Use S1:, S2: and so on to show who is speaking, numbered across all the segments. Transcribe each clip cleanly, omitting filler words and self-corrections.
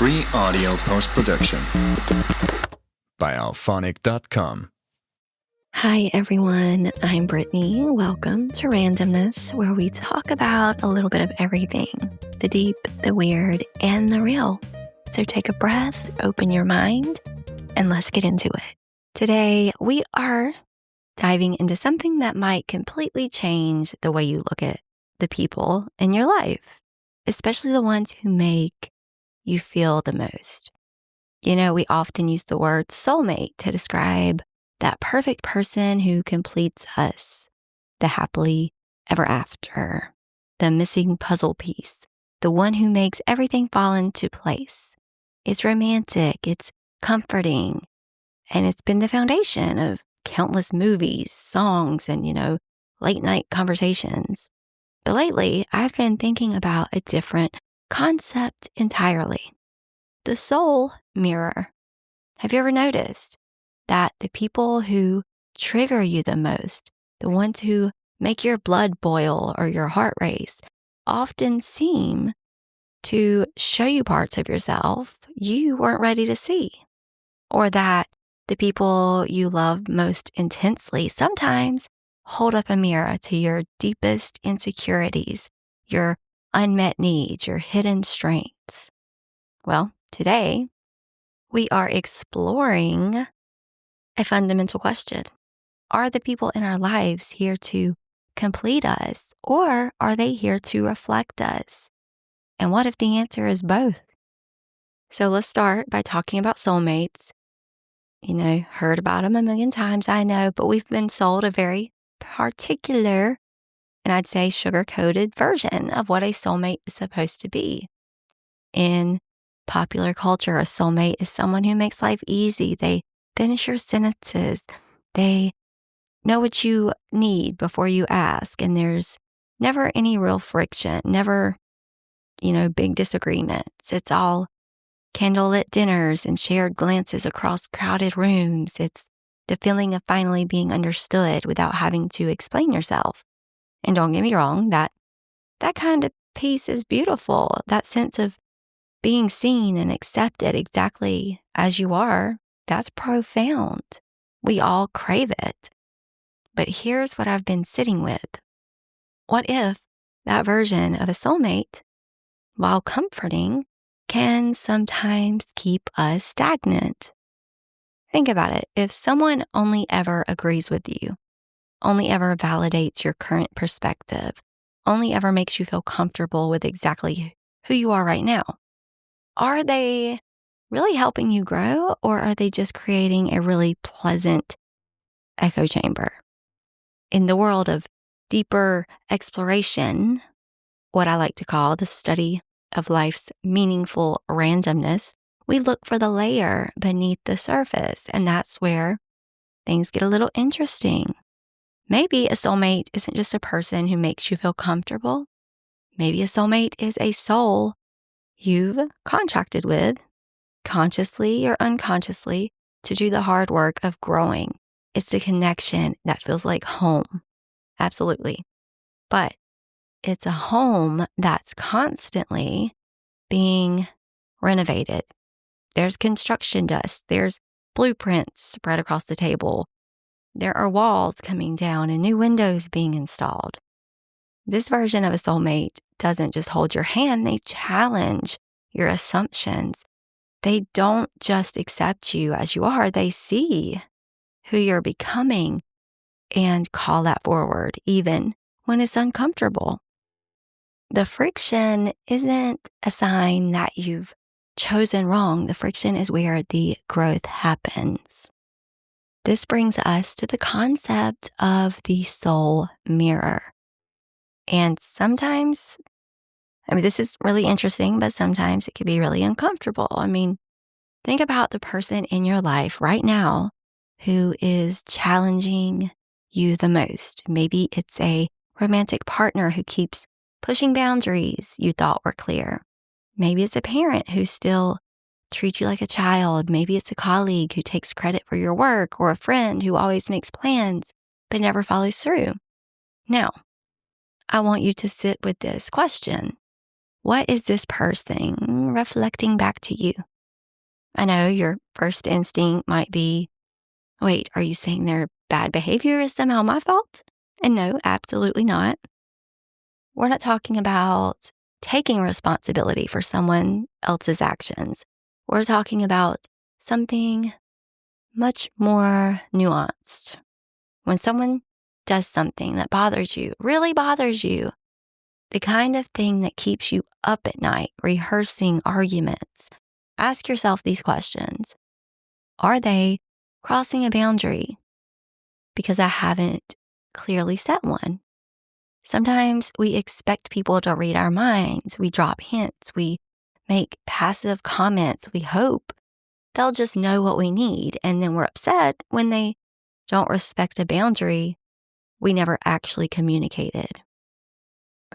S1: Free audio post-production by alphonic.com.
S2: Hi everyone, I'm Brittany. Welcome to Randomness, where we talk about a little bit of everything, the deep, the weird, and the real. So take a breath, open your mind, and let's get into it. Today, we are diving into something that might completely change the way you look at the people in your life, especially the ones who make you feel the most. You know, we often use the word soulmate to describe that perfect person who completes us, the happily ever after, the missing puzzle piece, the one who makes everything fall into place. It's romantic, it's comforting, and it's been the foundation of countless movies, songs, and, late night conversations. But lately, I've been thinking about a different concept entirely. The soul mirror. Have you ever noticed that the people who trigger you the most, the ones who make your blood boil or your heart race, often seem to show you parts of yourself you weren't ready to see? Or that the people you love most intensely sometimes hold up a mirror to your deepest insecurities, your unmet needs, your hidden strengths? Well, today we are exploring a fundamental question. Are the people in our lives here to complete us, or are they here to reflect us? And what if the answer is both? So let's start by talking about soulmates. Heard about them a million times, I know, but we've been sold a very particular, and I'd say sugar-coated version of what a soulmate is supposed to be. In popular culture, a soulmate is someone who makes life easy. They finish your sentences. They know what you need before you ask, and there's never any real friction, never, big disagreements. It's all candlelit dinners and shared glances across crowded rooms. It's the feeling of finally being understood without having to explain yourself. And don't get me wrong, that kind of peace is beautiful. That sense of being seen and accepted exactly as you are, that's profound. We all crave it. But here's what I've been sitting with. What if that version of a soulmate, while comforting, can sometimes keep us stagnant? Think about it. If someone only ever agrees with you, only ever validates your current perspective, only ever makes you feel comfortable with exactly who you are right now, are they really helping you grow, or are they just creating a really pleasant echo chamber? In the world of deeper exploration, what I like to call the study of life's meaningful randomness, we look for the layer beneath the surface, and that's where things get a little interesting. Maybe a soulmate isn't just a person who makes you feel comfortable. Maybe a soulmate is a soul you've contracted with, consciously or unconsciously, to do the hard work of growing. It's a connection that feels like home. Absolutely. But it's a home that's constantly being renovated. There's construction dust. There's blueprints spread across the table. There are walls coming down and new windows being installed. This version of a soulmate doesn't just hold your hand, they challenge your assumptions. They don't just accept you as you are, they see who you're becoming and call that forward, even when it's uncomfortable. The friction isn't a sign that you've chosen wrong. The friction is where the growth happens. This brings us to the concept of the soul mirror. And sometimes, this is really interesting, but sometimes it can be really uncomfortable. Think about the person in your life right now who is challenging you the most. Maybe it's a romantic partner who keeps pushing boundaries you thought were clear. Maybe it's a parent who still treats you like a child. Maybe it's a colleague who takes credit for your work, or a friend who always makes plans but never follows through. Now, I want you to sit with this question. What is this person someone reflecting back to you. I know your first instinct might be, wait, are you saying their bad behavior is somehow my fault? And no, absolutely not. We're not talking about taking responsibility for someone else's actions. We're talking about something much more nuanced. When someone does something that bothers you, really bothers you, the kind of thing that keeps you up at night, rehearsing arguments, ask yourself these questions. Are they crossing a boundary because I haven't clearly set one? Sometimes we expect people to read our minds. We drop hints. We make passive comments. We hope they'll just know what we need. And then we're upset when they don't respect a boundary we never actually communicated.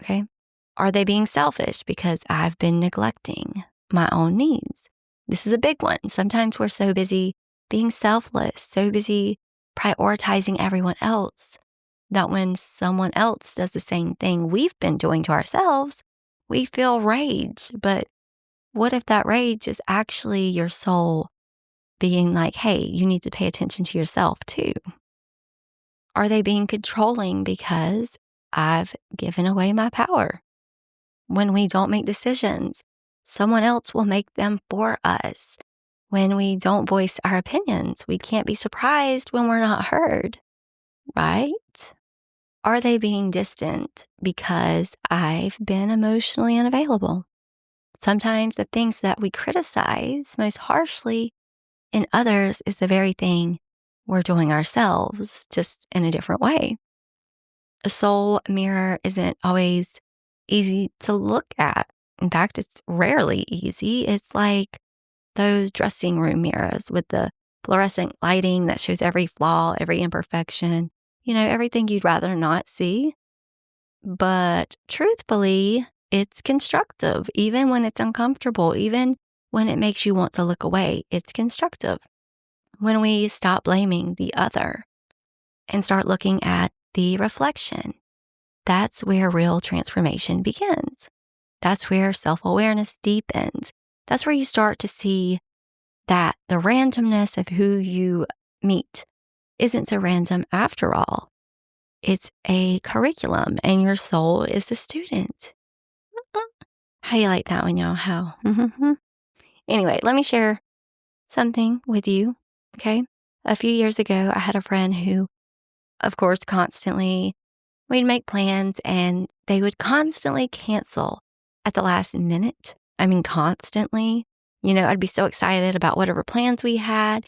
S2: Okay? Are they being selfish because I've been neglecting my own needs? This is a big one. Sometimes we're so busy being selfless, so busy prioritizing everyone else, that when someone else does the same thing we've been doing to ourselves, we feel rage. But what if that rage is actually your soul being like, hey, you need to pay attention to yourself too? Are they being controlling because I've given away my power? When we don't make decisions, someone else will make them for us. When we don't voice our opinions, we can't be surprised when we're not heard, right? Are they being distant because I've been emotionally unavailable? Sometimes the things that we criticize most harshly in others is the very thing we're doing ourselves, just in a different way. A soul mirror isn't always easy to look at. In fact, it's rarely easy. It's like those dressing room mirrors with the fluorescent lighting that shows every flaw, every imperfection, everything you'd rather not see. But truthfully, it's constructive, even when it's uncomfortable, even when it makes you want to look away. It's constructive. When we stop blaming the other and start looking at the reflection, that's where real transformation begins. That's where self-awareness deepens. That's where you start to see that the randomness of who you meet isn't so random after all. It's a curriculum, and your soul is the student. How you like that one, y'all? How? Anyway, let me share something with you, okay? A few years ago, I had a friend who, of course, we'd make plans and they would constantly cancel at the last minute. I mean, constantly. I'd be so excited about whatever plans we had.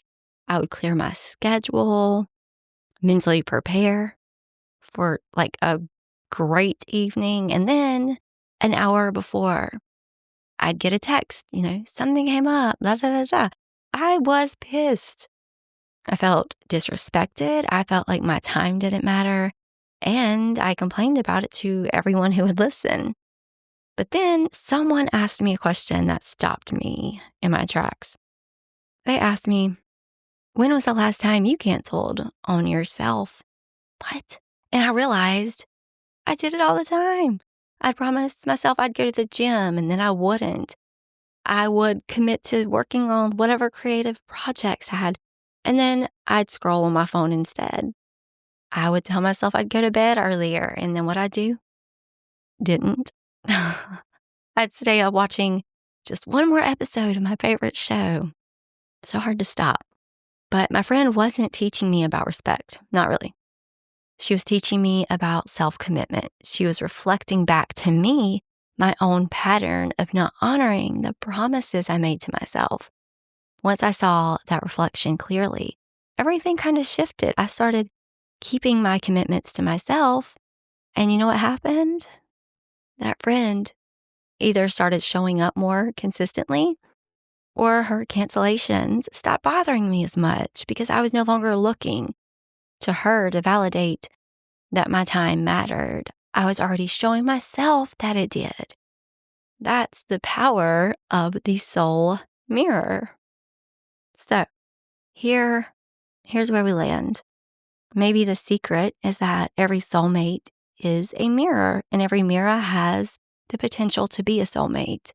S2: I would clear my schedule, mentally prepare for like a great evening. And then an hour before, I'd get a text, something came up, da da da da. I was pissed. I felt disrespected. I felt like my time didn't matter. And I complained about it to everyone who would listen. But then someone asked me a question that stopped me in my tracks. They asked me, when was the last time you canceled on yourself? What? And I realized I did it all the time. I'd promised myself I'd go to the gym and then I wouldn't. I would commit to working on whatever creative projects I had, and then I'd scroll on my phone instead. I would tell myself I'd go to bed earlier, and then what I'd do? Didn't. I'd stay up watching just one more episode of my favorite show. So hard to stop. But my friend wasn't teaching me about respect. Not really. She was teaching me about self-commitment. She was reflecting back to me my own pattern of not honoring the promises I made to myself. Once I saw that reflection clearly, everything kind of shifted. I started keeping my commitments to myself. And you know what happened? That friend either started showing up more consistently, or her cancellations stopped bothering me as much because I was no longer looking to her to validate that my time mattered. I was already showing myself that it did. That's the power of the soul mirror. So here's where we land. Maybe the secret is that every soulmate is a mirror, and every mirror has the potential to be a soulmate.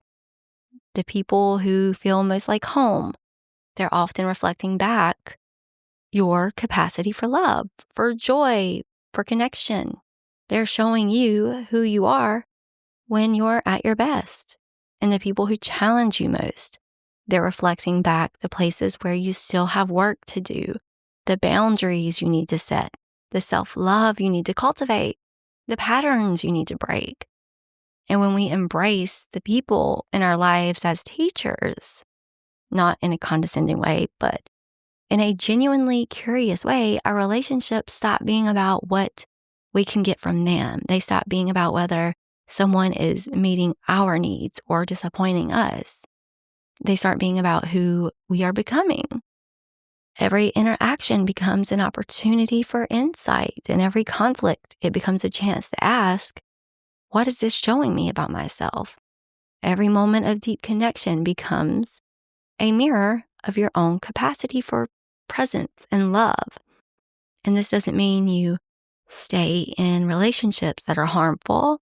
S2: The people who feel most like home, they're often reflecting back your capacity for love, for joy, for connection. They're showing you who you are when you're at your best. And the people who challenge you most, they're reflecting back the places where you still have work to do, the boundaries you need to set, the self-love you need to cultivate, the patterns you need to break. And when we embrace the people in our lives as teachers, not in a condescending way, but in a genuinely curious way, our relationships stop being about what we can get from them. They stop being about whether someone is meeting our needs or disappointing us. They start being about who we are becoming. Every interaction becomes an opportunity for insight, and every conflict, it becomes a chance to ask, what is this showing me about myself? Every moment of deep connection becomes a mirror of your own capacity for presence and love. And this doesn't mean you stay in relationships that are harmful.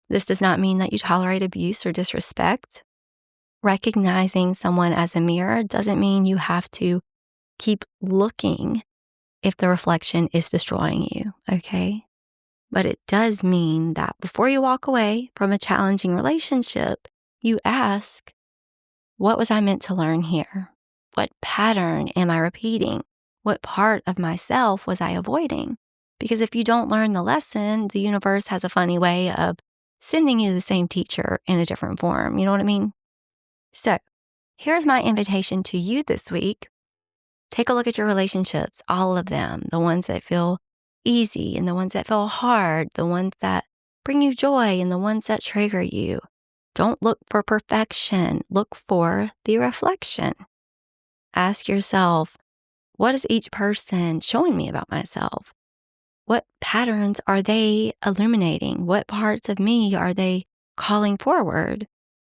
S2: This does not mean that you tolerate abuse or disrespect. Recognizing someone as a mirror doesn't mean you have to keep looking if the reflection is destroying you, okay? But it does mean that before you walk away from a challenging relationship, you ask, what was I meant to learn here? What pattern am I repeating? What part of myself was I avoiding? Because if you don't learn the lesson, the universe has a funny way of sending you the same teacher in a different form. You know what I mean? So here's my invitation to you this week. Take a look at your relationships, all of them, the ones that feel easy and the ones that feel hard, the ones that bring you joy and the ones that trigger you. Don't look for perfection. Look for the reflection. Ask yourself, what is each person showing me about myself? What patterns are they illuminating? What parts of me are they calling forward?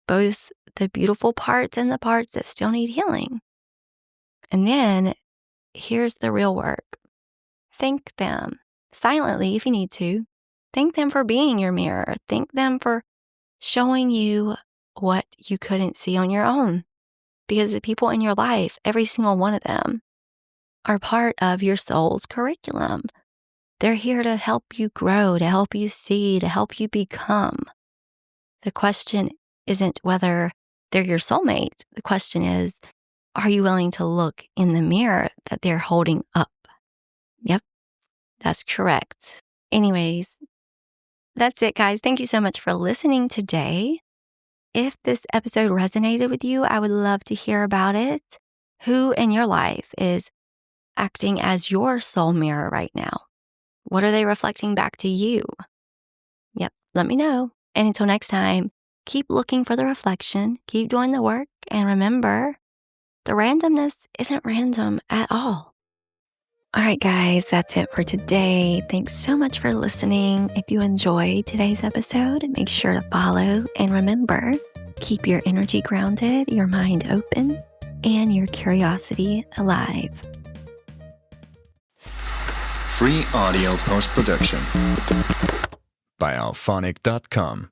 S2: Both the beautiful parts and the parts that still need healing. And then here's the real work. Thank them silently if you need to. Thank them for being your mirror. Thank them for showing you what you couldn't see on your own. Because the people in your life, every single one of them, are part of your soul's curriculum. They're here to help you grow, to help you see, to help you become. The question isn't whether they're your soulmate. The question is, are you willing to look in the mirror that they're holding up? Yep, that's correct. Anyways, that's it, guys. Thank you so much for listening today. If this episode resonated with you, I would love to hear about it. Who in your life is acting as your soul mirror right now? What are they reflecting back to you? Yep, let me know. And until next time, keep looking for the reflection, keep doing the work, and remember, the randomness isn't random at all. All right, guys, that's it for today. Thanks so much for listening. If you enjoyed today's episode, make sure to follow. And remember, keep your energy grounded, your mind open, and your curiosity alive.
S1: Free audio post-production by alphonic.com.